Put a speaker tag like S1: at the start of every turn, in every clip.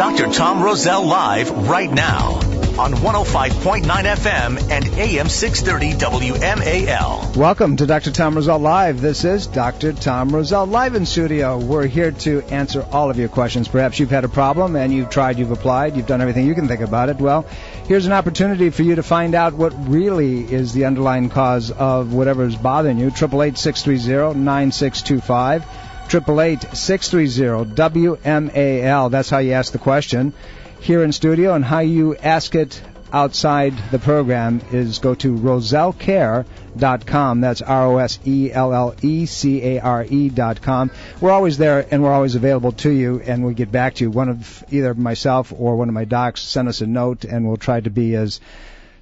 S1: Dr. Tom Roselle live right now on 105.9 FM and AM 630 WMAL.
S2: Welcome to Dr. Tom Roselle Live. This is Dr. Tom Roselle live in studio. We're here to answer all of your questions. Perhaps you've had a problem and you've tried, you've applied, you've done everything you can think about it. Well, here's an opportunity for you to find out what really is the underlying cause of whatever is bothering you. 888-630-9625. 888-630-WMAL. That's how you ask the question here in studio, and how you ask it outside the program is go to rosellecare.com. That's ROSELLECARE.com. We're always there, and we're always available to you, and we'll get back to you. One of either myself or one of my docs send us a note, and we'll try to be as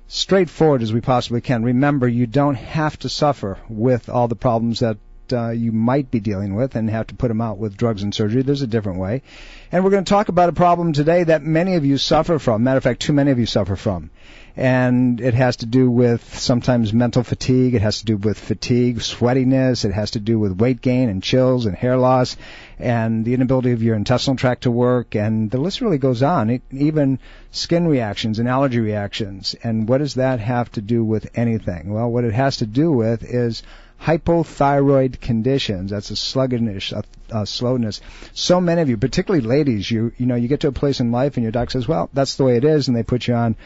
S2: straightforward as we possibly can. Remember, you don't have to suffer with all the problems that you might be dealing with and have to put them out with drugs and surgery. There's a different way. And we're going to talk about a problem today that many of you suffer from. Matter of fact, too many of you suffer from. And it has to do with sometimes mental fatigue. It has to do with fatigue, sweatiness. It has to do with weight gain and chills and hair loss and the inability of your intestinal tract to work. And the list really goes on. Even skin reactions and allergy reactions. And what does that have to do with anything? Well, what it has to do with is hypothyroid conditions. That's a sluggishness, slowness. So many of you, particularly ladies, you get to a place in life and your doc says, well, that's the way it is, and they put you on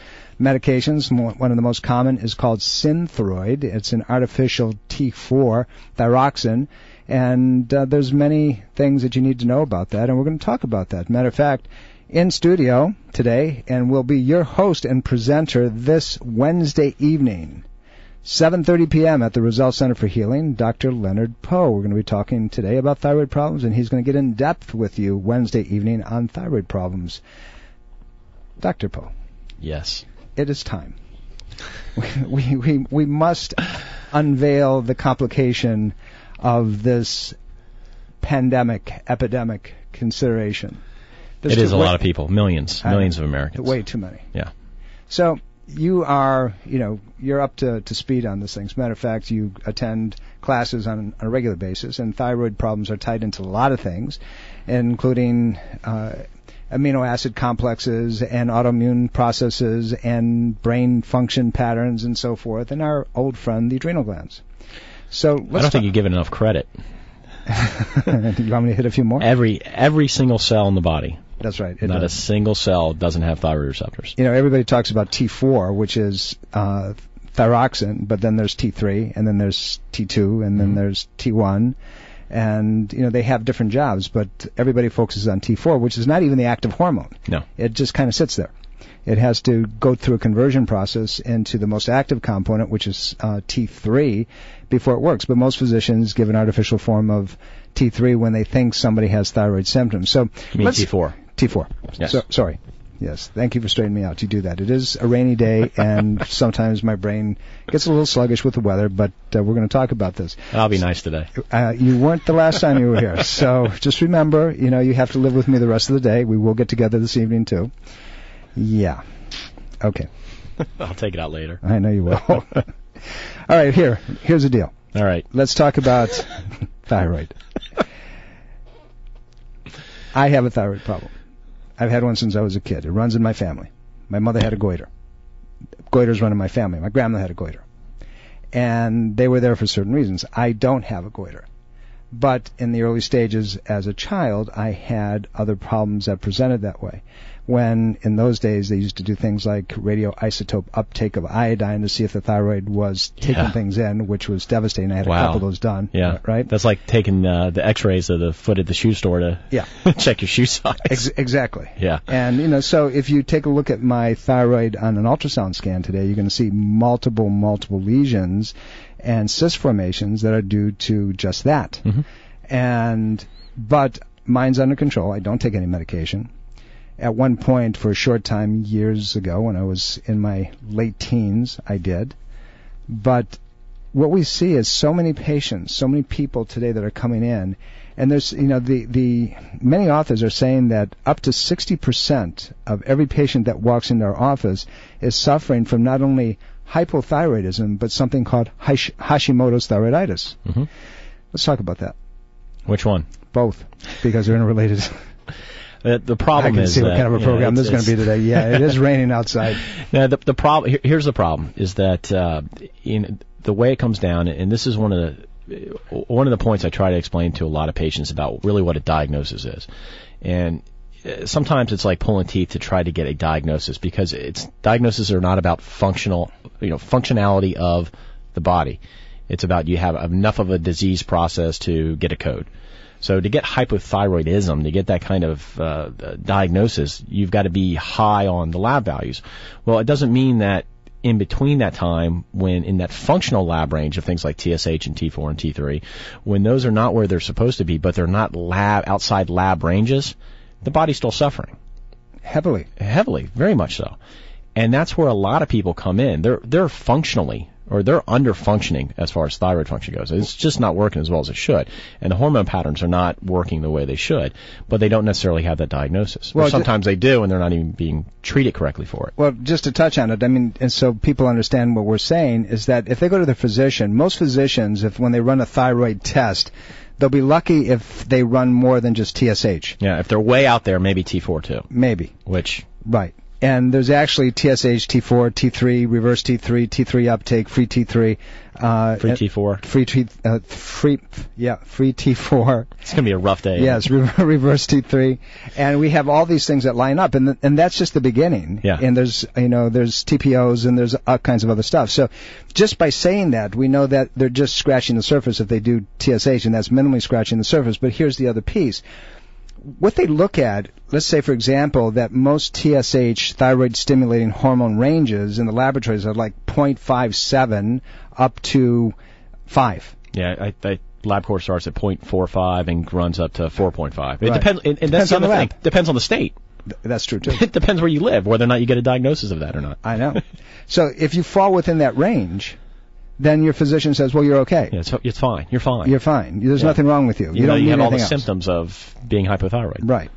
S2: medications. One of the most common is called Synthroid. It's an artificial T4, thyroxine, and there's many things that you need to know about that, and we're going to talk about that. Matter of fact, in studio today, and will be your host and presenter this Wednesday evening, 7:30 p.m. at the Roselle Center for Healing, Dr. Leonard Poe. We're going to be talking today about thyroid problems, and he's going to get in depth with you Wednesday evening on thyroid problems. Dr. Poe.
S3: Yes.
S2: It is time. We must unveil the complication of this epidemic consideration.
S3: It is a lot of people, millions of Americans.
S2: Way too many.
S3: Yeah.
S2: So you are, you're up to speed on this thing. As a matter of fact, you attend classes on a regular basis, and thyroid problems are tied into a lot of things, including amino acid complexes and autoimmune processes and brain function patterns and so forth, and our old friend, the adrenal glands. So
S3: I don't think you give it enough credit.
S2: You want me to hit a few more?
S3: Every single cell in the body.
S2: That's right.
S3: Not a single cell doesn't have thyroid receptors.
S2: Everybody talks about T4, which is thyroxine, but then there's T3, and then there's T2, and then there's T1. And, they have different jobs, but everybody focuses on T4, which is not even the active hormone.
S3: No.
S2: It just kind of sits there. It has to go through a conversion process into the most active component, which is T3, before it works. But most physicians give an artificial form of T3 when they think somebody has thyroid symptoms. So
S3: you mean T4?
S2: T4.
S3: Yes.
S2: Sorry. Yes. Thank you for straightening me out. You do that. It is a rainy day, and sometimes my brain gets a little sluggish with the weather, but we're going to talk about this.
S3: I'll be nice today.
S2: You weren't the last time you were here. So just remember, you have to live with me the rest of the day. We will get together this evening, too. Yeah. Okay.
S3: I'll take it out later.
S2: I know you will. All right, here's the deal.
S3: All right.
S2: Let's talk about thyroid. I have a thyroid problem. I've had one since I was a kid. It runs in my family. My mother had a goiter. Goiters run in my family. My grandmother had a goiter. And they were there for certain reasons. I don't have a goiter. But in the early stages as a child, I had other problems that presented that way. When, in those days, they used to do things like radioisotope uptake of iodine to see if the thyroid was taking things in, which was devastating. I had a couple of those done.
S3: Yeah.
S2: Right?
S3: That's like taking the x-rays of the foot at the shoe store to check your shoe size.
S2: Exactly.
S3: Yeah.
S2: And, so if you take a look at my thyroid on an ultrasound scan today, you're going to see multiple lesions and cyst formations that are due to just that.
S3: Mm-hmm.
S2: But mine's under control. I don't take any medication. At one point, for a short time, years ago, when I was in my late teens, I did. But what we see is so many patients, so many people today that are coming in, and there's, the many authors are saying that up to 60% of every patient that walks into our office is suffering from not only hypothyroidism, but something called Hashimoto's thyroiditis.
S3: Mm-hmm.
S2: Let's talk about that.
S3: Which one?
S2: Both, because they're interrelated.
S3: The problem is
S2: I can see what kind of a program this is going to be today. Yeah, it is raining outside.
S3: Now, the problem here's the problem is that the way it comes down, and this is one of the points I try to explain to a lot of patients about really what a diagnosis is, and sometimes it's like pulling teeth to try to get a diagnosis, because diagnoses are not about functionality of the body. It's about you have enough of a disease process to get a code. So to get hypothyroidism, to get that kind of diagnosis, you've got to be high on the lab values. Well, it doesn't mean that in between that time, when in that functional lab range of things like TSH and T4 and T3, when those are not where they're supposed to be, but they're not outside lab ranges, the body's still suffering.
S2: Heavily,
S3: very much so. And that's where a lot of people come in. They're functionally, or they're under-functioning as far as thyroid function goes. It's just not working as well as it should. And the hormone patterns are not working the way they should, but they don't necessarily have that diagnosis. Well, or sometimes they do, and they're not even being treated correctly for it.
S2: Well, just to touch on it, I mean, and so people understand what we're saying, is that if they go to the physician, most physicians, when they run a thyroid test, they'll be lucky if they run more than just TSH.
S3: Yeah, if they're way out there, maybe T4 too.
S2: Maybe. Right. And there's actually TSH, T4, T3, reverse T3, T3 uptake, free T3.
S3: Free T4.
S2: Free T4.
S3: It's going to be a rough day.
S2: Yes, reverse T3. And we have all these things that line up, and that's just the beginning.
S3: Yeah.
S2: And there's TPOs and there's all kinds of other stuff. So just by saying that, we know that they're just scratching the surface if they do TSH, and that's minimally scratching the surface. But here's the other piece. What they look at, let's say, for example, that most TSH, thyroid-stimulating hormone ranges in the laboratories are like 0.57 up to 5.
S3: Yeah, LabCorp starts at 0.45 and runs up to 4.5. It
S2: right.
S3: Depends, and that's the other thing. Depends on the state.
S2: That's true, too.
S3: It depends where you live, whether or not you get a diagnosis of that or not.
S2: I know. So if you fall within that range, then your physician says, well, you're okay.
S3: Yeah, it's fine. You're fine.
S2: You're fine. There's nothing wrong with you.
S3: You don't
S2: need
S3: have all the
S2: else.
S3: symptoms of being hypothyroid.
S2: Right.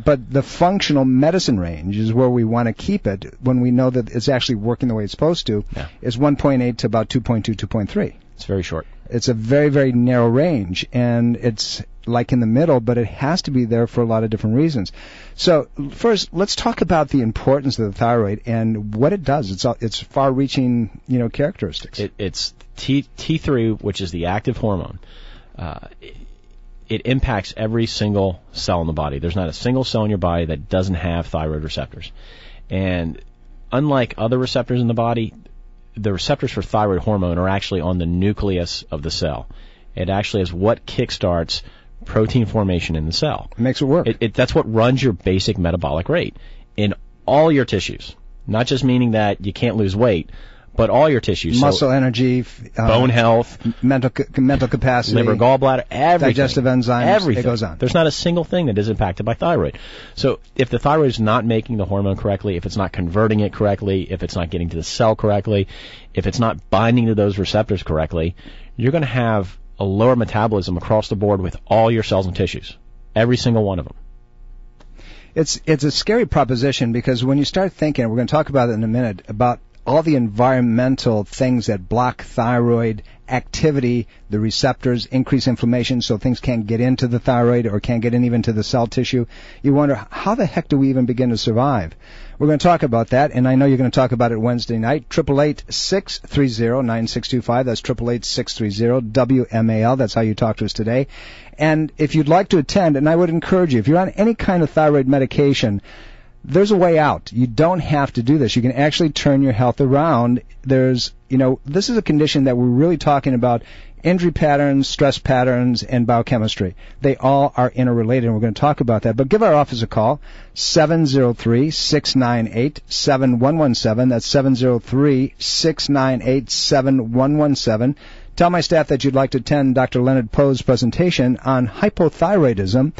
S2: But the functional medicine range is where we want to keep it when we know that it's actually working the way it's supposed to, is 1.8 to about 2.2, 2.3.
S3: It's very short.
S2: It's a very, very narrow range, and it's like in the middle, but it has to be there for a lot of different reasons. So first, let's talk about the importance of the thyroid and what it does. It's far-reaching, characteristics.
S3: It's T3, which is the active hormone. It impacts every single cell in the body. There's not a single cell in your body that doesn't have thyroid receptors. And unlike other receptors in the body, the receptors for thyroid hormone are actually on the nucleus of the cell. It actually is what kickstarts protein formation in the cell.
S2: It makes it work.
S3: That's what runs your basic metabolic rate in all your tissues. Not just meaning that you can't lose weight, but all your tissues.
S2: Muscle energy,
S3: bone health,
S2: mental capacity,
S3: liver, gallbladder, everything.
S2: Digestive enzymes,
S3: everything.
S2: It goes on.
S3: There's not a single thing that is impacted by thyroid. So if the thyroid is not making the hormone correctly, if it's not converting it correctly, if it's not getting to the cell correctly, if it's not binding to those receptors correctly, you're going to have a lower metabolism across the board with all your cells and tissues. Every single one of them.
S2: It's a scary proposition, because when you start thinking, we're going to talk about it in a minute, about all the environmental things that block thyroid activity, the receptors, increase inflammation so things can't get into the thyroid or can't get in even to the cell tissue. You wonder, how the heck do we even begin to survive? We're going to talk about that, and I know you're going to talk about it Wednesday night. 888-630-9625. That's 888-630-WMAL. That's how you talk to us today. And if you'd like to attend, and I would encourage you, if you're on any kind of thyroid medication, there's a way out. You don't have to do this. You can actually turn your health around. This is a condition that we're really talking about injury patterns, stress patterns, and biochemistry. They all are interrelated, and we're going to talk about that. But give our office a call, 703-698-7117. That's 703-698-7117. Tell my staff that you'd like to attend Dr. Leonard Poe's presentation on hypothyroidism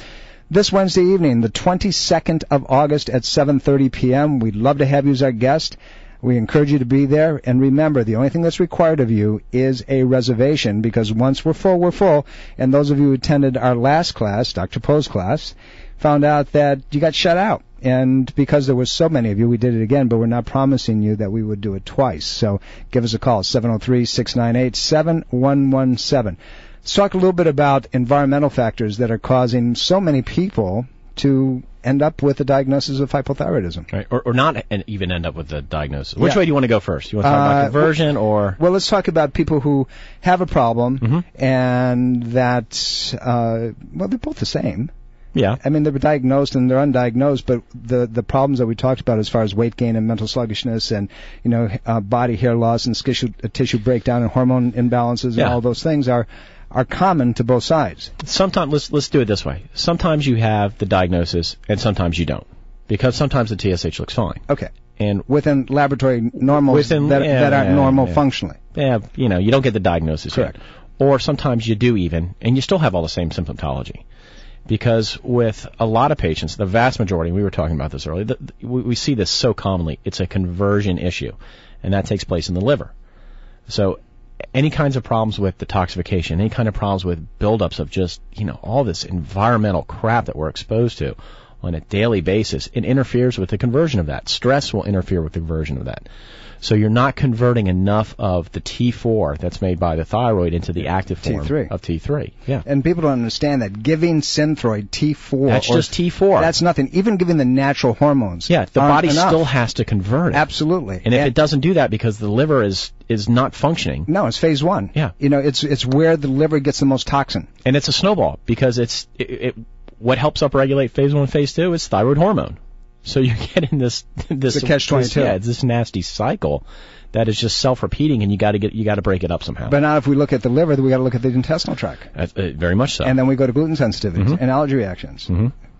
S2: this Wednesday evening, the 22nd of August at 7:30 p.m. We'd love to have you as our guest. We encourage you to be there. And remember, the only thing that's required of you is a reservation, because once we're full, we're full. And those of you who attended our last class, Dr. Poe's class, found out that you got shut out. And because there were so many of you, we did it again, but we're not promising you that we would do it twice. So give us a call, 703-698-7117. Let's talk a little bit about environmental factors that are causing so many people to end up with a diagnosis of hypothyroidism.
S3: Right. Or not even end up with a diagnosis. Which way do you want to go first? You want to talk about conversion or?
S2: Well, let's talk about people who have a problem and that, well, they're both the same.
S3: Yeah.
S2: I mean, they're diagnosed and they're undiagnosed, but the problems that we talked about as far as weight gain and mental sluggishness and, body hair loss and tissue breakdown and hormone imbalances and all those things are common to both sides.
S3: Sometimes, let's do it this way. Sometimes you have the diagnosis and sometimes you don't. Because sometimes the TSH looks fine.
S2: Okay.
S3: And
S2: within laboratory normals that aren't normal functionally.
S3: Yeah, you don't get the diagnosis
S2: Correct.
S3: yet. Or sometimes you do even, and you still have all the same symptomatology. Because with a lot of patients, the vast majority, we were talking about this earlier, we see this so commonly, it's a conversion issue, and that takes place in the liver. So any kinds of problems with detoxification, any kind of problems with buildups of just, all this environmental crap that we're exposed to on a daily basis, it interferes with the conversion of that. Stress will interfere with the conversion of that. So you're not converting enough of the T4 that's made by the thyroid into the active form of T3. Yeah.
S2: And people don't understand that giving Synthroid T4...
S3: That's just T4.
S2: That's nothing. Even giving the natural hormones.
S3: Yeah, the body still has to convert it.
S2: Absolutely.
S3: And if it doesn't do that because the liver is not functioning...
S2: No, it's phase 1.
S3: Yeah.
S2: It's where the liver gets the most toxin.
S3: And it's a snowball because what helps upregulate phase 1 and phase 2 is thyroid hormone. So you get in this
S2: catch-22.
S3: It's this nasty cycle that is just self-repeating, and you got to break it up somehow.
S2: But now, if we look at the liver, we got to look at the intestinal tract.
S3: Very much so.
S2: And then we go to gluten sensitivities and allergy reactions.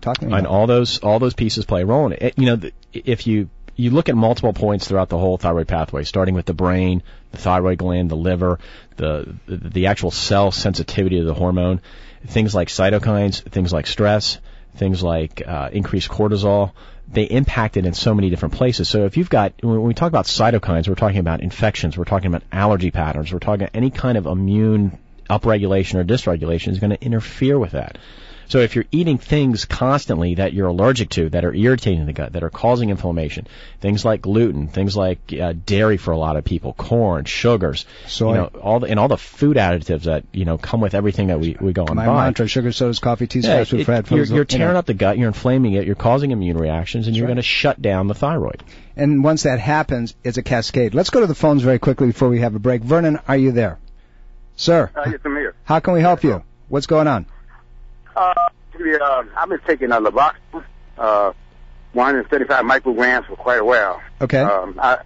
S2: Talk to me about
S3: and all those pieces play a role in it. If you look at multiple points throughout the whole thyroid pathway, starting with the brain, the thyroid gland, the liver, the actual cell sensitivity to the hormone, things like cytokines, things like stress, things like increased cortisol. They impact it in so many different places. So if you've got, when we talk about cytokines, we're talking about infections, we're talking about allergy patterns, we're talking about any kind of immune upregulation or dysregulation is going to interfere with that. So if you're eating things constantly that you're allergic to, that are irritating the gut, that are causing inflammation, things like gluten, things like dairy for a lot of people, corn, sugars,
S2: soy,
S3: all the food additives that come with everything that we go on.
S2: My mantra: sugar, sodas, coffee, teas, fast food, fried foods.
S3: You're tearing up the gut, you're inflaming it, you're causing immune reactions, and you're going to shut down the thyroid.
S2: And once that happens, it's a cascade. Let's go to the phones very quickly before we have a break. Vernon, are you there, sir?
S4: Yes, I'm here.
S2: How can we help you? What's going on?
S4: I've been taking Levoxy, 135 micrograms for quite a while.
S2: Okay.
S4: I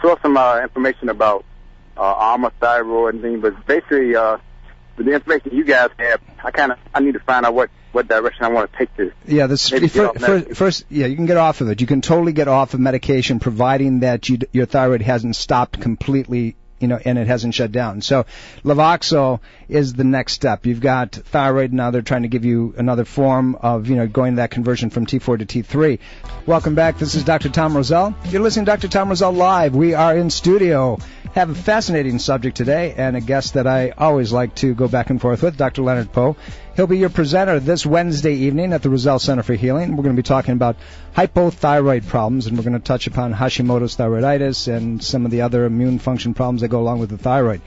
S4: saw some information about Alma thyroid and things, but basically, with the information you guys have, I need to find out what direction I want to take this.
S2: Yeah, first, you can get off of it. You can totally get off of medication, providing that your thyroid hasn't stopped completely. And it hasn't shut down. So Levoxyl is the next step. You've got thyroid, now they're trying to give you another form of, going to that conversion from T4 to T3. Welcome back. This is Dr. Tom Roselle. You're listening to Dr. Tom Roselle Live. We are in studio. Have a fascinating subject today and a guest that I always like to go back and forth with, Dr. Leonard Poe. He'll be your presenter this Wednesday evening at the Roselle Center for Healing. We're going to be talking about hypothyroid problems, and we're going to touch upon Hashimoto's thyroiditis and some of the other immune function problems that go along with the thyroid.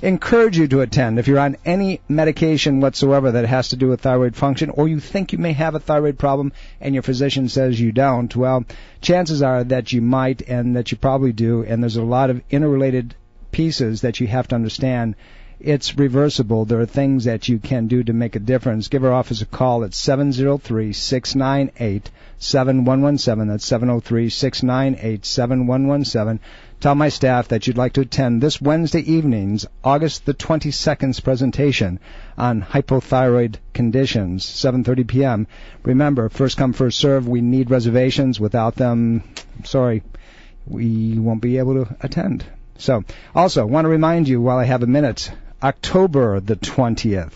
S2: Encourage you to attend if you're on any medication whatsoever that has to do with thyroid function, or you think you may have a thyroid problem and your physician says you don't. Well, chances are that you might and that you probably do, and there's a lot of interrelated pieces that you have to understand. It's reversible. There are things that you can do to make a difference. Give our office a call at 703-698-7117. That's 703-698-7117. Tell my staff that you'd like to attend this Wednesday evening's August the 22nd's presentation on hypothyroid conditions, 7:30 p.m. Remember, first come, first serve. We need reservations. Without them, sorry, we won't be able to attend. So, also, want to remind you while I have a minute, October the 20th,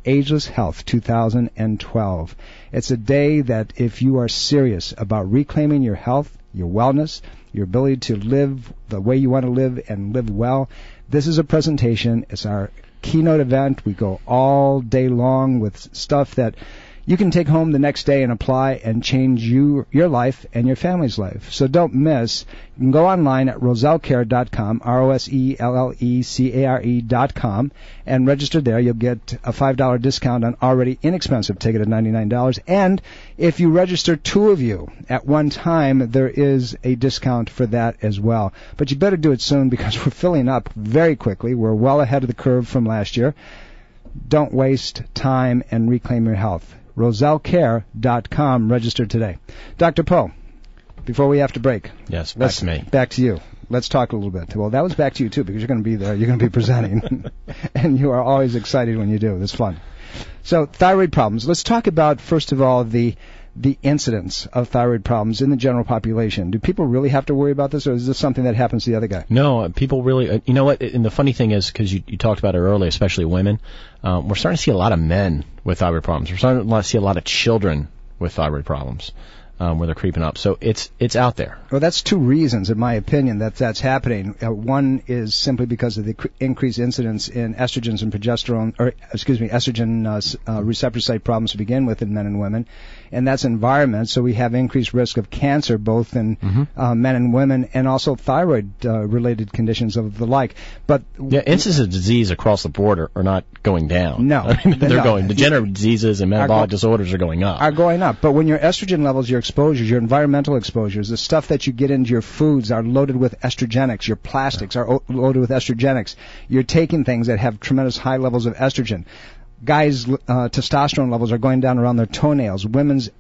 S2: Ageless Health 2012. It's a day that if you are serious about reclaiming your health, your wellness, your ability to live the way you want to live and live well, this is a presentation. It's our keynote event. We go all day long with stuff that you can take home the next day and apply and change your life and your family's life. So don't miss. You can go online at rosellecare.com, ROSELLECARE.com, and register there. You'll get a $5 discount on already inexpensive ticket at $99. And if you register 2 of you at one time, there is a discount for that as well. But you better do it soon because we're filling up very quickly. We're well ahead of the curve from last year. Don't waste time and reclaim your health. RoselleCare.com. Register today. Dr. Poe, before we have to break.
S3: Yes, back to me.
S2: Back to you. Let's talk a little bit. Well, that was back to you, too, because you're going to be there. You're going to be presenting. And you are always excited when you do. It's fun. So, thyroid problems. Let's talk about, first of all, the incidence of thyroid problems in the general population. Do people really have to worry about this, or is this something that happens to the other guy?
S3: No, people really, you know what, and the funny thing is, because you talked about it earlier, especially women, we're starting to see a lot of men with thyroid problems. We're starting to see a lot of children with thyroid problems. Where they're creeping up. So it's out there.
S2: Well, that's 2 reasons, in my opinion, that's happening. One is simply because of the increased incidence in estrogens and progesterone, estrogen receptor site problems to begin with in men and women, and that's environment. So we have increased risk of cancer both in men and women, and also thyroid-related conditions of the like. But
S3: incidence of disease across the board are not going down.
S2: No,
S3: I mean, they're going. Degenerative diseases and metabolic disorders are going up.
S2: But when your estrogen levels, your exposures, your environmental exposures, the stuff that you get into your foods are loaded with estrogenics. Your plastics are loaded with estrogenics. You're taking things that have tremendous high levels of estrogen. Guys' testosterone levels are going down around their toenails. Women's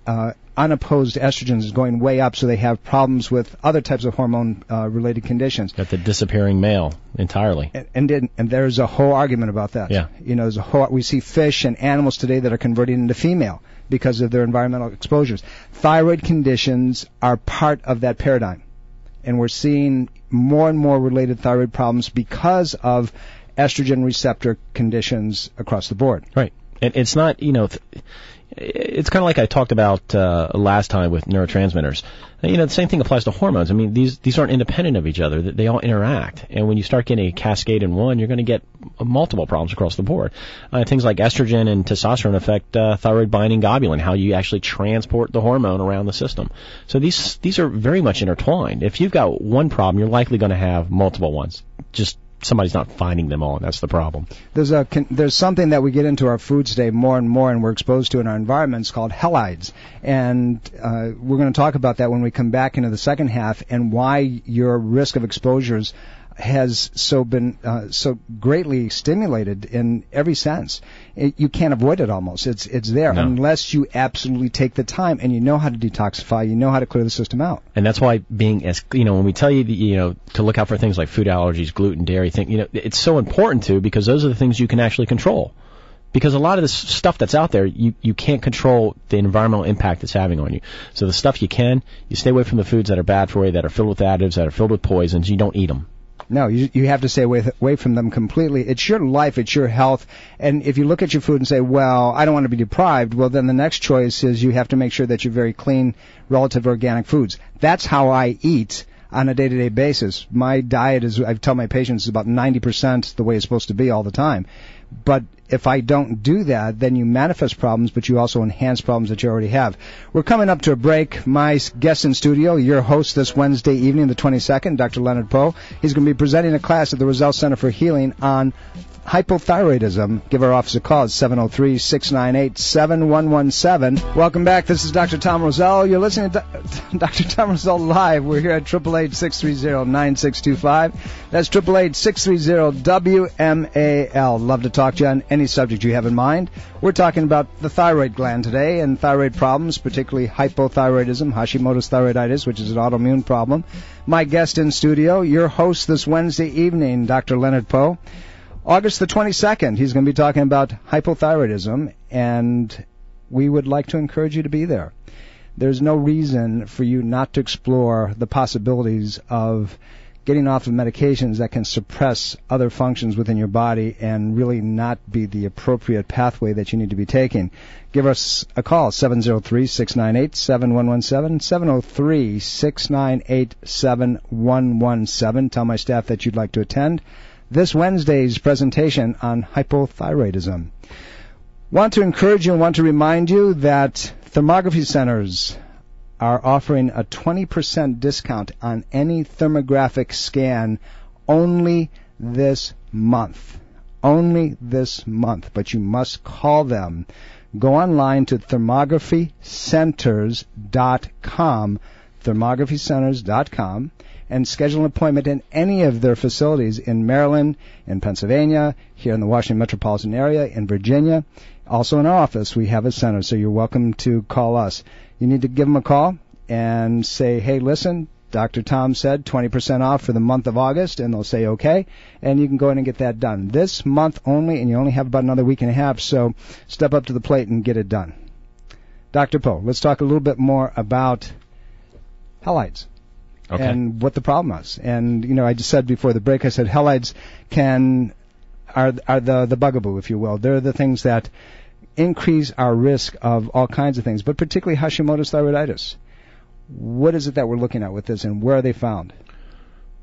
S2: unopposed estrogens is going way up, so they have problems with other types of hormone-related conditions.
S3: Got the disappearing male entirely.
S2: And there's a whole argument about that.
S3: Yeah.
S2: You know, we see fish and animals today that are converting into female because of their environmental exposures. Thyroid conditions are part of that paradigm. And we're seeing more and more related thyroid problems because of estrogen receptor conditions across the board.
S3: Right. And it's not, it's kind of like I talked about last time with neurotransmitters. The same thing applies to hormones. I mean, these aren't independent of each other. They all interact. And when you start getting a cascade in one, you're going to get multiple problems across the board. Things like estrogen and testosterone affect thyroid binding globulin, how you actually transport the hormone around the system. So these are very much intertwined. If you've got one problem, you're likely going to have multiple ones. Just somebody's not finding them all, and that's the problem.
S2: There's something that we get into our foods today more and more, and we're exposed to in our environments called halides. And we're going to talk about that when we come back into the second half, and why your risk of exposures has been so greatly stimulated in every sense. You can't avoid it almost. It's there unless you absolutely take the time and you know how to detoxify, you know how to clear the system out. And
S3: that's why when we tell you to look out for things like food allergies, gluten, dairy, it's so important because those are the things you can actually control. Because a lot of this stuff that's out there, you can't control the environmental impact it's having on you. So the stuff you stay away from the foods that are bad for you, that are filled with additives, that are filled with poisons. You don't eat them.
S2: No, you have to stay away from them completely. It's your life, it's your health, and if you look at your food and say, well, I don't want to be deprived, well, then the next choice is you have to make sure that you're very clean, relative organic foods. That's how I eat on a day-to-day basis. My diet I tell my patients, is about 90% the way it's supposed to be all the time. But if I don't do that, then you manifest problems, but you also enhance problems that you already have. We're coming up to a break. My guest in studio, your host this Wednesday evening, the 22nd, Dr. Leonard Poe. He's going to be presenting a class at the Roselle Center for Healing on hypothyroidism. Give our office a call at 703-698-7117. Welcome back. This is Dr. Tom Roselle. You're listening to Dr. Tom Roselle Live. We're here at 888-630-9625. That's 888-630-WMAL. Love to talk to you on any subject you have in mind. We're talking about the thyroid gland today and thyroid problems, particularly hypothyroidism, Hashimoto's thyroiditis, which is an autoimmune problem. My guest in studio, your host this Wednesday evening, Dr. Leonard Poe. August the 22nd, he's going to be talking about hypothyroidism, and we would like to encourage you to be there. There's no reason for you not to explore the possibilities of getting off of medications that can suppress other functions within your body and really not be the appropriate pathway that you need to be taking. Give us a call, 703-698-7117, 703-698-7117. Tell my staff that you'd like to attend this Wednesday's presentation on hypothyroidism. Want to encourage you and want to remind you that Thermography Centers are offering a 20% discount on any thermographic scan only this month. Only this month. But you must call them. Go online to thermographycenters.com, thermographycenters.com, and schedule an appointment in any of their facilities in Maryland, in Pennsylvania, here in the Washington metropolitan area, in Virginia. Also in our office, we have a center, so you're welcome to call us. You need to give them a call and say, hey, listen, Dr. Tom said 20% off for the month of August, and they'll say okay, and you can go in and get that done. This month only, and you only have about another week and a half, so step up to the plate and get it done. Dr. Poe, let's talk a little bit more about halides. Okay. And what the problem is. And, you know, I just said before the break, I said halides are the bugaboo, if you will. They're the things that increase our risk of all kinds of things, but particularly Hashimoto's thyroiditis. What is it that we're looking at with this, and where are they found?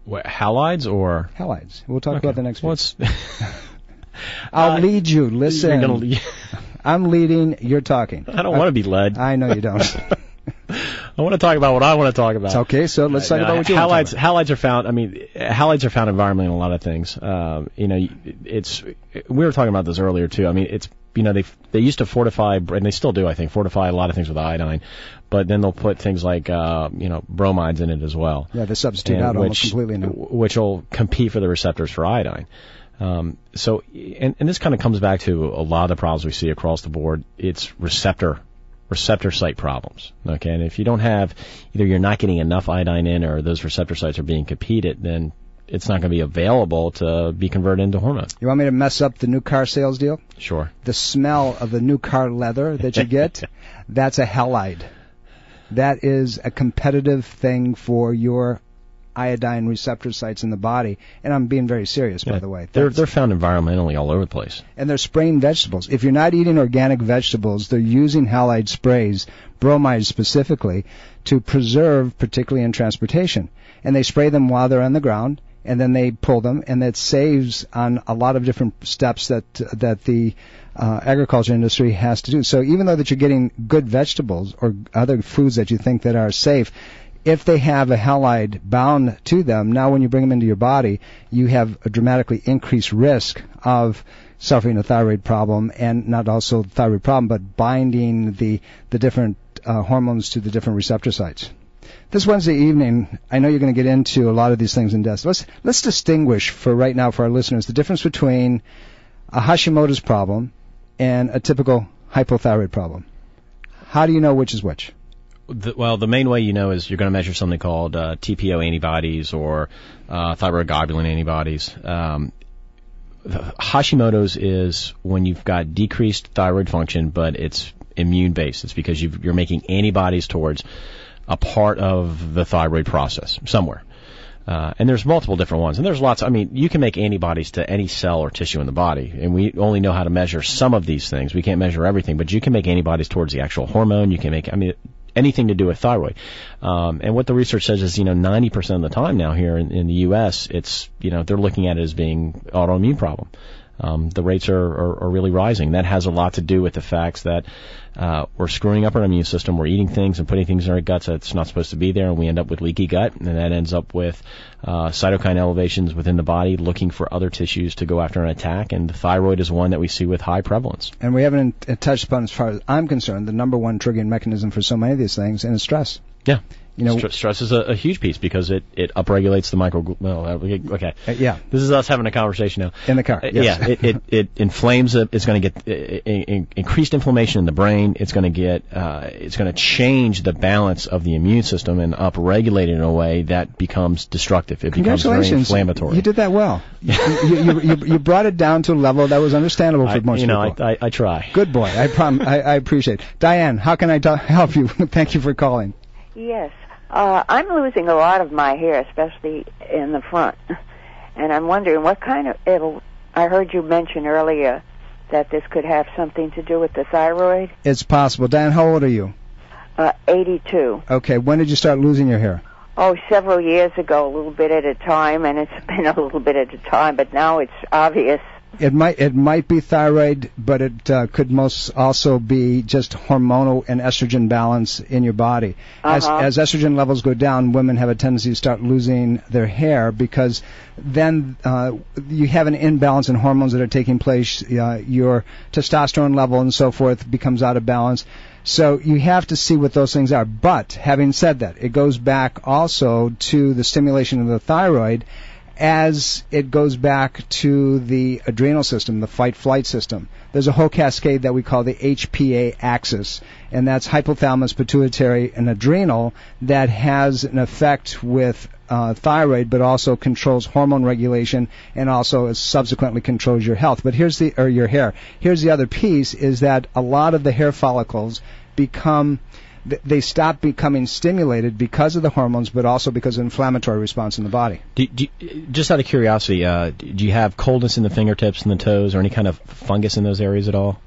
S3: What, halides or?
S2: Halides. We'll talk about the next one.
S3: I'll
S2: lead you. Listen.
S3: You're gonna lead.
S2: I'm leading. You're talking.
S3: I don't want to be led.
S2: I know you don't.
S3: I want to talk about what I want to talk about.
S2: It's okay, so let's talk about what you want to talk about.
S3: Halides are found. I mean, halides are found environmentally in a lot of things. You know, we were talking about this earlier too. I mean, it's, you know, they used to fortify, and they still do, I think, fortify a lot of things with iodine, but then they'll put things like, you know, bromides in it as well.
S2: Yeah, they substitute out almost completely now.
S3: Which will compete for the receptors for iodine. So, and this kind of comes back to a lot of the problems we see across the board. It's receptor site problems. Okay, and if you don't have, either you're not getting enough iodine in, or those receptor sites are being competed, then it's not going to be available to be converted into hormone.
S2: You want me to mess up the new car sales deal?
S3: Sure.
S2: The smell of the new car leather that you get, that's a halide. That is a competitive thing for your iodine receptor sites in the body, and I'm being very serious, by the way.
S3: They're found environmentally all over the place.
S2: And they're spraying vegetables. If you're not eating organic vegetables, they're using halide sprays, bromides specifically, to preserve, particularly in transportation. And they spray them while they're on the ground, and then they pull them, and that saves on a lot of different steps that the agriculture industry has to do. So even though that you're getting good vegetables or other foods that you think that are safe, if they have a halide bound to them, now when you bring them into your body, you have a dramatically increased risk of suffering a thyroid problem, and not also thyroid problem, but binding the different hormones to the different receptor sites. This Wednesday evening, I know you're going to get into a lot of these things in depth. Let's distinguish for right now for our listeners the difference between a Hashimoto's problem and a typical hypothyroid problem. How do you know which is which?
S3: Well, the main way you know is you're going to measure something called TPO antibodies or thyroid globulin antibodies. Hashimoto's is when you've got decreased thyroid function, but it's immune-based. It's because you're making antibodies towards a part of the thyroid process somewhere. And there's multiple different ones. And there's lots. I mean, you can make antibodies to any cell or tissue in the body. And we only know how to measure some of these things. We can't measure everything. But you can make antibodies towards the actual hormone. You can make, anything to do with thyroid. And what the research says is, 90% of the time now here in the U.S., it's, they're looking at it as being autoimmune problem. The rates are really rising. That has a lot to do with the fact that we're screwing up our immune system. We're eating things and putting things in our guts that's not supposed to be there, and we end up with leaky gut, and that ends up with cytokine elevations within the body, looking for other tissues to go after an attack, and the thyroid is one that we see with high prevalence.
S2: And we haven't touched upon, as far as I'm concerned, the number one triggering mechanism for so many of these things, and it's stress.
S3: Yeah. Stress is a huge piece because it upregulates the okay.
S2: Yeah.
S3: This is us having a conversation now.
S2: In the car. Yes.
S3: Yeah. It inflames it. It's going to get increased inflammation in the brain. It's going to change the balance of the immune system and upregulate it in a way that becomes destructive. It becomes very inflammatory.
S2: You did that well. you brought it down to a level that was understandable for most people.
S3: I try.
S2: Good boy. I appreciate it. Diane, how can I help you? Thank you for calling.
S5: Yes. I'm losing a lot of my hair, especially in the front. And I'm wondering what kind of... I heard you mention earlier that this could have something to do with the thyroid.
S2: It's possible. Diane, how old are you?
S5: 82.
S2: Okay. When did you start losing your hair?
S5: Oh, several years ago, a little bit at a time, and it's been a little bit at a time, but now it's obvious
S2: It might be thyroid, but it could most also be just hormonal and estrogen balance in your body. As estrogen levels go down, women have a tendency to start losing their hair because then you have an imbalance in hormones that are taking place. Your testosterone level and so forth becomes out of balance. So you have to see what those things are. But having said that, it goes back also to the stimulation of the thyroid, as it goes back to the adrenal system, the fight-flight system. There's a whole cascade that we call the HPA axis, and that's hypothalamus, pituitary, and adrenal, that has an effect with thyroid, but also controls hormone regulation and also subsequently controls your health. But your hair. Here's the other piece, is that a lot of the hair follicles they stop becoming stimulated because of the hormones, but also because of inflammatory response in the body.
S3: Just out of curiosity, do you have coldness in the fingertips and the toes, or any kind of fungus in those areas at all?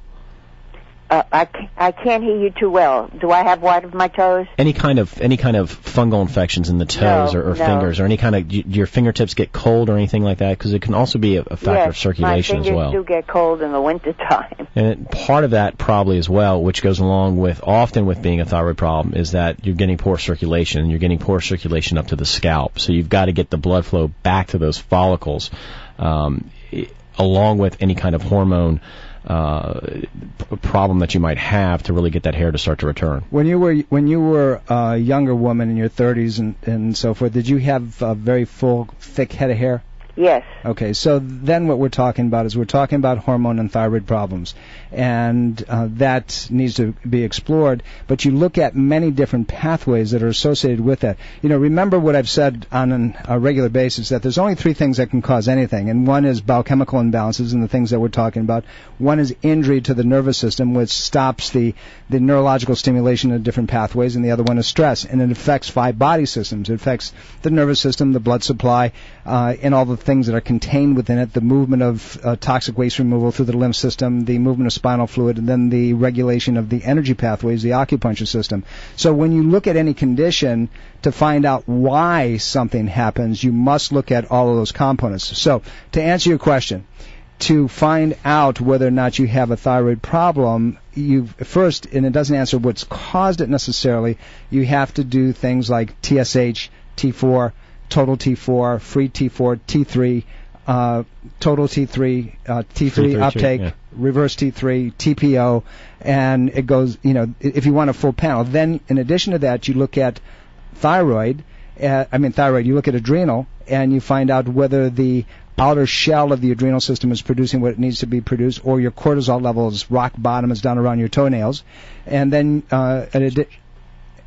S5: I can't hear you too well. Do I have what of my toes?
S3: Any kind of fungal infections in the toes or fingers, or any kind of, do your fingertips get cold or anything like that? Because it can also be a factor of circulation as well.
S5: My fingers do get cold in the wintertime.
S3: And part of that probably as well, which goes along with often with being a thyroid problem, is that you're getting poor circulation, and you're getting poor circulation up to the scalp. So you've got to get the blood flow back to those follicles, along with any kind of hormone problem that you might have to really get that hair to start to return.
S2: When you were a younger woman in your 30s and so forth, did you have a very full, thick head of hair?
S5: Yes.
S2: Okay, so then what we're talking about is we're talking about hormone and thyroid problems, and that needs to be explored. But you look at many different pathways that are associated with that. Remember what I've said on a regular basis, that there's only 3 things that can cause anything, and one is biochemical imbalances and the things that we're talking about. One is injury to the nervous system, which stops the neurological stimulation of different pathways, and the other one is stress, and it affects 5 body systems. It affects the nervous system, the blood supply, and all the things that are contained within it, the movement of toxic waste removal through the lymph system, the movement of spinal fluid, and then the regulation of the energy pathways, the acupuncture system. So when you look at any condition to find out why something happens, you must look at all of those components. So to answer your question, to find out whether or not you have a thyroid problem, you first, and it doesn't answer what's caused it necessarily, you have to do things like TSH, T4, total T4, free T4, T3, total T3, T3 uptake, reverse T3, TPO, and it goes, if you want a full panel. Then, in addition to that, you look at thyroid, you look at adrenal, and you find out whether the outer shell of the adrenal system is producing what it needs to be produced, or your cortisol level is rock bottom, is down around your toenails. And then,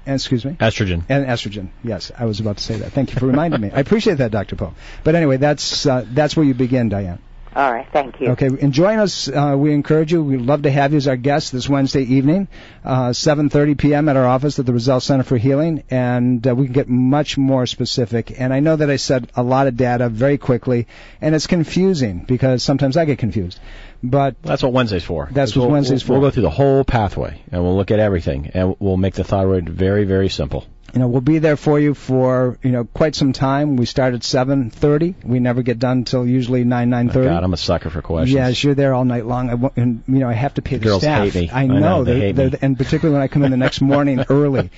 S2: excuse me?
S3: Estrogen.
S2: And estrogen, yes. I was about to say that. Thank you for reminding me. I appreciate that, Dr. Poe. But anyway, that's where you begin, Diane.
S5: All right, thank you.
S2: Okay, and join us. We encourage you. We'd love to have you as our guest this Wednesday evening, 7:30 p.m. at our office at the Roselle Center for Healing, and we can get much more specific. And I know that I said a lot of data very quickly, and it's confusing because sometimes I get confused. But
S3: that's what Wednesday's for.
S2: That's what Wednesday's for.
S3: We'll go through the whole pathway, and we'll look at everything, and we'll make the thyroid very, very simple.
S2: We'll be there for you for, quite some time. We start at 7:30. We never get done until usually 9:30.
S3: Oh God, I'm a sucker for questions.
S2: Yes, you're there all night long. I have to pay the
S3: Girls
S2: staff.
S3: Hate me.
S2: I know.
S3: They hate me.
S2: And particularly when I come in the next morning early.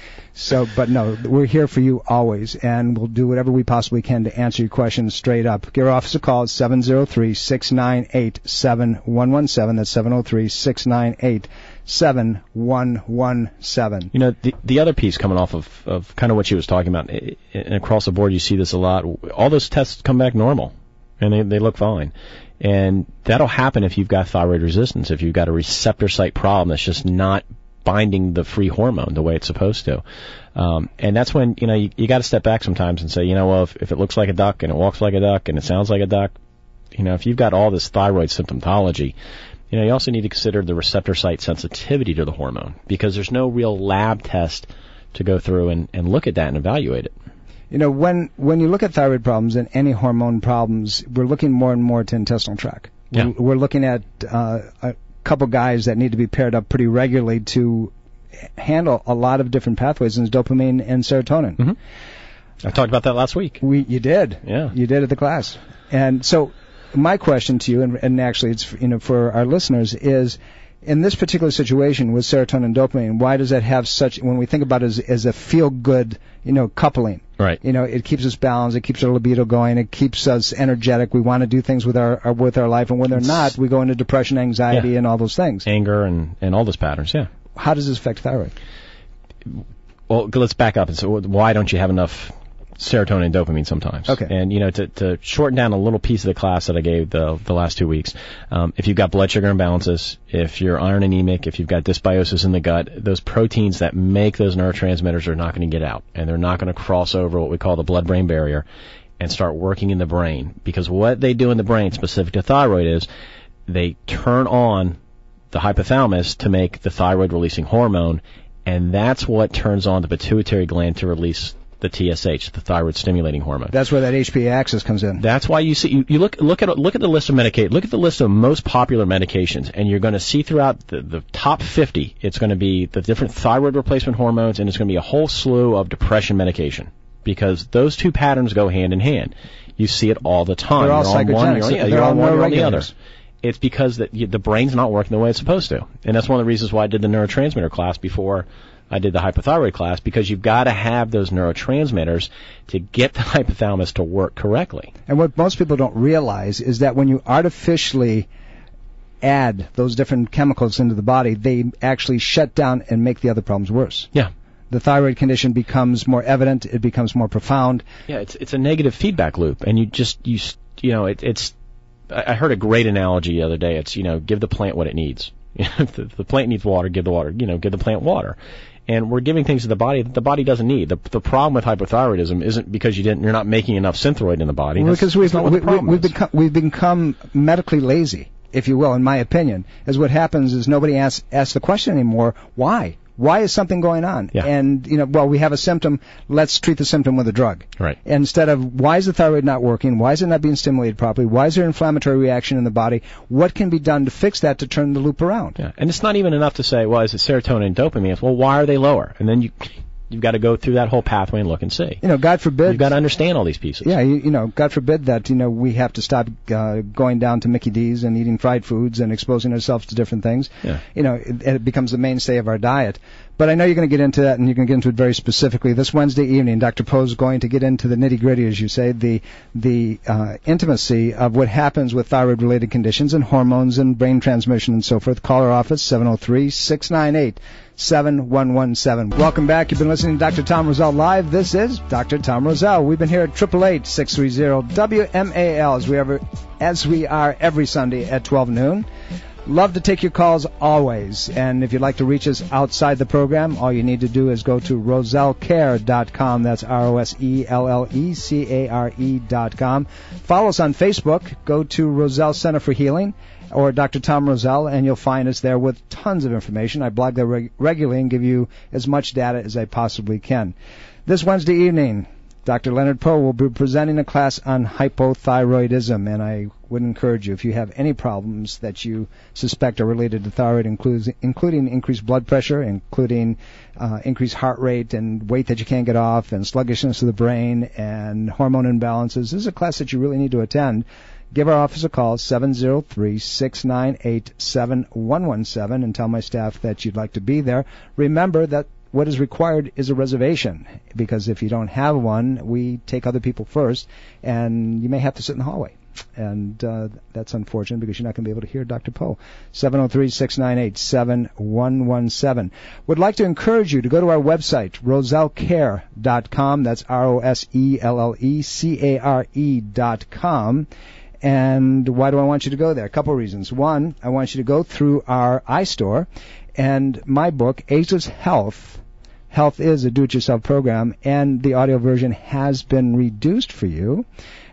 S2: But no, we're here for you always, and we'll do whatever we possibly can to answer your questions straight up. Give our office a call at 703-698-7117. That's 703-698-7117.
S3: The other piece coming off of kind of what she was talking about, and across the board you see this a lot, all those tests come back normal, and they look fine. And that'll happen if you've got thyroid resistance, if you've got a receptor site problem that's just not binding the free hormone the way it's supposed to. And that's when, you got to step back sometimes and say, if it looks like a duck and it walks like a duck and it sounds like a duck, if you've got all this thyroid symptomatology, you also need to consider the receptor site sensitivity to the hormone, because there's no real lab test to go through and look at that and evaluate it.
S2: When you look at thyroid problems and any hormone problems, we're looking more and more to intestinal tract.
S3: Yeah.
S2: We're looking at a couple guys that need to be paired up pretty regularly to handle a lot of different pathways, and dopamine and serotonin.
S3: Mm-hmm. I talked about that last week.
S2: You did.
S3: Yeah.
S2: You did at the class. And so my question to you, and actually it's for our listeners, is in this particular situation with serotonin and dopamine, why does that have such, when we think about it as a feel-good, coupling?
S3: Right.
S2: It keeps us balanced, it keeps our libido going, it keeps us energetic, we want to do things with our life, and when they're not, we go into depression, anxiety, and all those things.
S3: Anger and all those patterns, yeah.
S2: How does this affect thyroid?
S3: Well, let's back up and say, why don't you have enough serotonin and dopamine sometimes?
S2: Okay.
S3: And, to shorten down a little piece of the class that I gave the last 2 weeks, if you've got blood sugar imbalances, if you're iron anemic, if you've got dysbiosis in the gut, those proteins that make those neurotransmitters are not going to get out, and they're not going to cross over what we call the blood-brain barrier and start working in the brain. Because what they do in the brain, specific to thyroid, is they turn on the hypothalamus to make the thyroid-releasing hormone, and that's what turns on the pituitary gland to release the TSH, the thyroid-stimulating hormone.
S2: That's where that HPA axis comes in.
S3: That's why you see you look at the list of look at the list of most popular medications, and you're going to see throughout the top 50, it's going to be the different thyroid replacement hormones, and it's going to be a whole slew of depression medication, because those two patterns go hand in hand. You see it all the time.
S2: They're all psychogenics.
S3: You're on one, you're on the other. It's because the brain's not working the way it's supposed to, and that's one of the reasons why I did the neurotransmitter class before I did the hypothyroid class, because you've got to have those neurotransmitters to get the hypothalamus to work correctly.
S2: And what most people don't realize is that when you artificially add those different chemicals into the body, they actually shut down and make the other problems worse.
S3: Yeah.
S2: The thyroid condition becomes more evident, it becomes more profound.
S3: Yeah, it's a negative feedback loop, and it's I heard a great analogy the other day. It's, give the plant what it needs. If the plant needs water, give the water, give the plant water. And we're giving things to the body that the body doesn't need. The problem with hypothyroidism isn't because you're not making enough synthroid in the body.
S2: Because we've become medically lazy, if you will, in my opinion. As what happens is nobody asks the question anymore, why? Why is something going on?
S3: Yeah.
S2: And, we have a symptom, let's treat the symptom with a drug.
S3: Right.
S2: Instead of, why is the thyroid not working? Why is it not being stimulated properly? Why is there inflammatory reaction in the body? What can be done to fix that, to turn the loop around?
S3: Yeah. And it's not even enough to say, well, is it serotonin and dopamine? It's, well, why are they lower? And then you've got to go through that whole pathway and look and see.
S2: God forbid.
S3: You've got to understand all these pieces.
S2: Yeah, God forbid that, we have to stop going down to Mickey D's and eating fried foods and exposing ourselves to different things.
S3: Yeah.
S2: It becomes the mainstay of our diet. But I know you're going to get into that, and you're going to get into it very specifically. This Wednesday evening, Dr. Poe is going to get into the nitty-gritty, as you say, the intimacy of what happens with thyroid-related conditions and hormones and brain transmission and so forth. Call our office, 703-698-7117. Welcome back. You've been listening to Dr. Tom Roselle Live. This is Dr. Tom Roselle. We've been here at 888-630-WMAL as we are every Sunday at 12 noon. Love to take your calls always. And if you'd like to reach us outside the program, all you need to do is go to rosellecare.com. That's ROSELLECARE.com. Follow us on Facebook. Go to Roselle Center for Healing or Dr. Tom Roselle, and you'll find us there with tons of information. I blog there regularly and give you as much data as I possibly can. This Wednesday evening, Dr. Leonard Poe will be presenting a class on hypothyroidism, and I would encourage you, if you have any problems that you suspect are related to thyroid, including increased blood pressure, including increased heart rate and weight that you can't get off, and sluggishness of the brain and hormone imbalances, this is a class that you really need to attend. Give our office a call, 703-698-7117, and tell my staff that you'd like to be there. Remember that what is required is a reservation, because if you don't have one, we take other people first, and you may have to sit in the hallway. And that's unfortunate, because you're not going to be able to hear Dr. Poe. 703-698-7117. Would like to encourage you to go to our website, rosellecare.com. That's ROSELLECARE.com. And why do I want you to go there? A couple of reasons. One, I want you to go through our iStore, and my book, Ageless Health. Health is a do-it-yourself program, and the audio version has been reduced for you.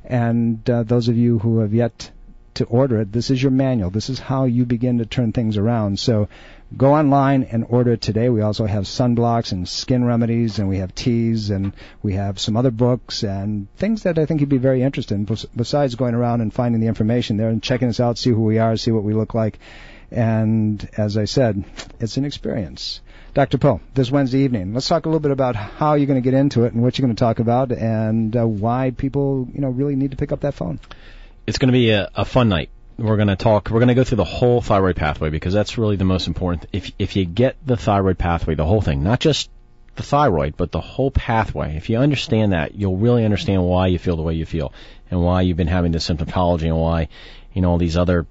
S2: And those of you who have yet to order it, this is your manual. This is how you begin to turn things around. So go online and order it today. We also have sunblocks and skin remedies, and we have teas, and we have some other books and things that I think you'd be very interested in, besides going around and finding the information there and checking us out, see who we are, see what we look like. And as I said, it's an experience. Dr. Poe, this Wednesday evening, let's talk a little bit about how you're going to get into it and what you're going to talk about, and why people, really need to pick up that phone.
S3: It's going to be a fun night. We're going to go through the whole thyroid pathway, because that's really the most important. If you get the thyroid pathway, the whole thing, not just the thyroid, but the whole pathway, if you understand that, you'll really understand why you feel the way you feel, and why you've been having this symptomatology, and why, all these other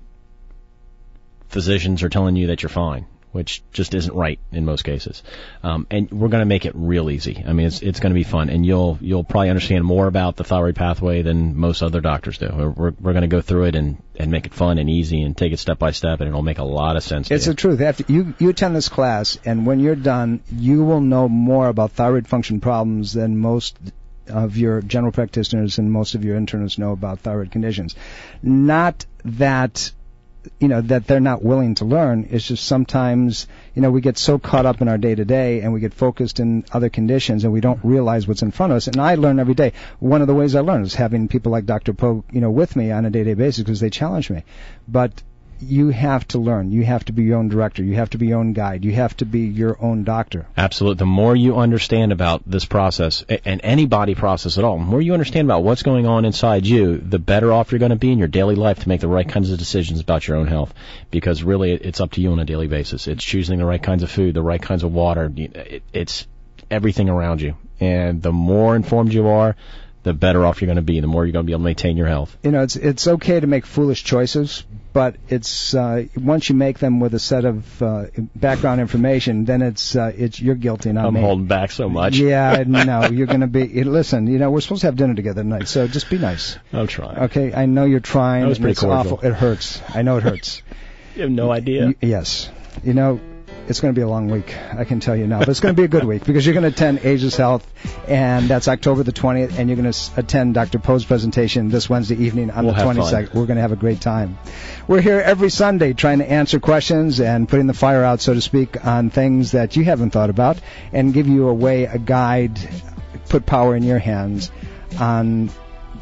S3: physicians are telling you that you're fine, which just isn't right in most cases. And we're going to make it real easy. I mean, it's going to be fun, and you'll probably understand more about the thyroid pathway than most other doctors do. We're going to go through it and make it fun and easy and take it step by step, and it'll make a lot of sense.
S2: It's the truth. After you attend this class, and when you're done, you will know more about thyroid function problems than most of your general practitioners and most of your internists know about thyroid conditions. Not that that they're not willing to learn. It's just sometimes, we get so caught up in our day-to-day, and we get focused in other conditions, and we don't realize what's in front of us. And I learn every day. One of the ways I learn is having people like Dr. Poe, with me on a day-to-day basis, because they challenge me. But you have to learn. You have to be your own director. You have to be your own guide. You have to be your own doctor.
S3: Absolutely. The more you understand about this process, and any body process at all, the more you understand about what's going on inside you, the better off you're going to be in your daily life to make the right kinds of decisions about your own health. Because really, it's up to you on a daily basis. It's choosing the right kinds of food, the right kinds of water. It's everything around you. And the more informed you are, the better off you're going to be. The more you're going to be able to maintain your health.
S2: It's okay to make foolish choices, but it's once you make them with a set of background information, then it's you're guilty, not me.
S3: I'm holding back so much.
S2: Yeah, no, you're going to be. Listen, we're supposed to have dinner together tonight, so just be nice.
S3: I'm trying.
S2: Okay, I know you're trying.
S3: That was pretty cordial.
S2: Awful. It hurts. I know it hurts.
S3: You have no idea.
S2: Yes. It's going to be a long week, I can tell you now. But it's going to be a good week, because you're going to attend Ageless Health, and that's October the 20th, and you're going to attend Dr. Poe's presentation this Wednesday evening on the 22nd. We're going to have a great time. We're here every Sunday trying to answer questions and putting the fire out, so to speak, on things that you haven't thought about, and give you a guide, put power in your hands on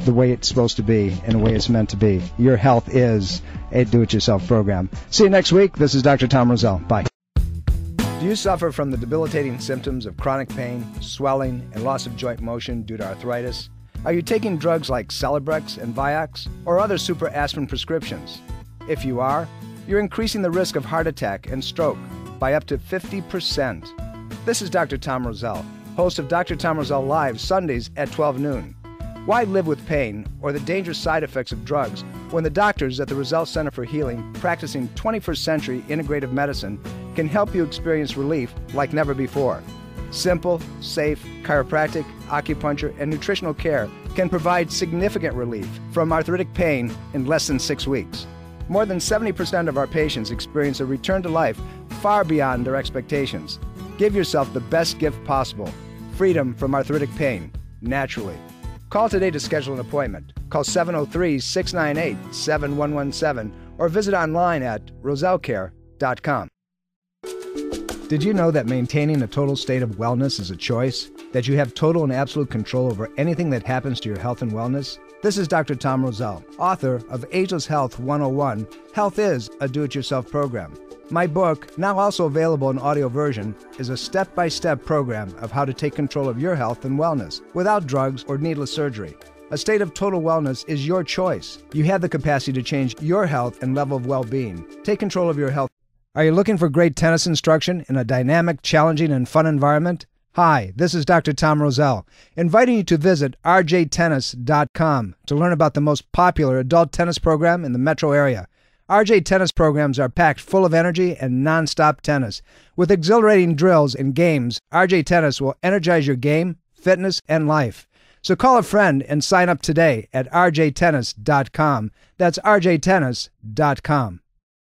S2: the way it's supposed to be and the way it's meant to be. Your health is a do-it-yourself program. See you next week. This is Dr. Tom Roselle. Bye. Do you suffer from the debilitating symptoms of chronic pain, swelling, and loss of joint motion due to arthritis? Are you taking drugs like Celebrex and Vioxx or other super aspirin prescriptions? If you are, you're increasing the risk of heart attack and stroke by up to 50%. This is Dr. Tom Roselle, host of Dr. Tom Roselle Live Sundays at 12 noon. Why live with pain or the dangerous side effects of drugs when the doctors at the Roselle Center for Healing, practicing 21st century integrative medicine, can help you experience relief like never before? Simple, safe chiropractic, acupuncture, and nutritional care can provide significant relief from arthritic pain in less than 6 weeks. More than 70% of our patients experience a return to life far beyond their expectations. Give yourself the best gift possible: freedom from arthritic pain, naturally. Call today to schedule an appointment. Call 703-698-7117 or visit online at rosellecare.com. Did you know that maintaining a total state of wellness is a choice? That you have total and absolute control over anything that happens to your health and wellness? This is Dr. Tom Roselle, author of Ageless Health 101, Health is a Do-It-Yourself Program. My book, now also available in audio version, is a step-by-step program of how to take control of your health and wellness without drugs or needless surgery. A state of total wellness is your choice. You have the capacity to change your health and level of well-being. Take control of your health. Are you looking for great tennis instruction in a dynamic, challenging, and fun environment? Hi, this is Dr. Tom Roselle, inviting you to visit rjtennis.com to learn about the most popular adult tennis program in the metro area. RJ Tennis programs are packed full of energy and non-stop tennis. With exhilarating drills and games, RJ Tennis will energize your game, fitness, and life. So call a friend and sign up today at rjtennis.com. That's rjtennis.com.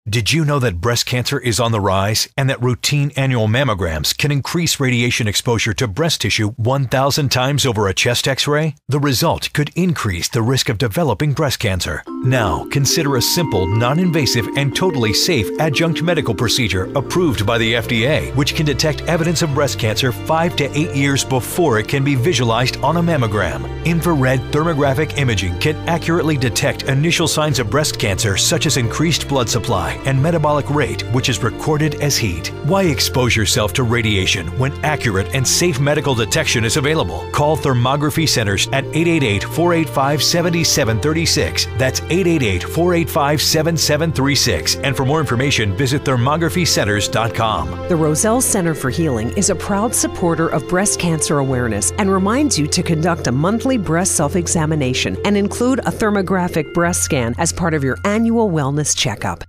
S6: Did you know that breast cancer is on the rise and that routine annual mammograms can increase radiation exposure to breast tissue 1,000 times over a chest X-ray? The result could increase the risk of developing breast cancer. Now, consider a simple, non-invasive, and totally safe adjunct medical procedure approved by the FDA, which can detect evidence of breast cancer 5 to 8 years before it can be visualized on a mammogram. Infrared thermographic imaging can accurately detect initial signs of breast cancer, such as increased blood supply, and metabolic rate, which is recorded as heat. Why expose yourself to radiation when accurate and safe medical detection is available? Call Thermography Centers at 888-485-7736. That's 888-485-7736. And for more information, visit thermographycenters.com.
S7: The Roselle Center for Healing is a proud supporter of breast cancer awareness and reminds you to conduct a monthly breast self-examination and include a thermographic breast scan as part of your annual wellness checkup.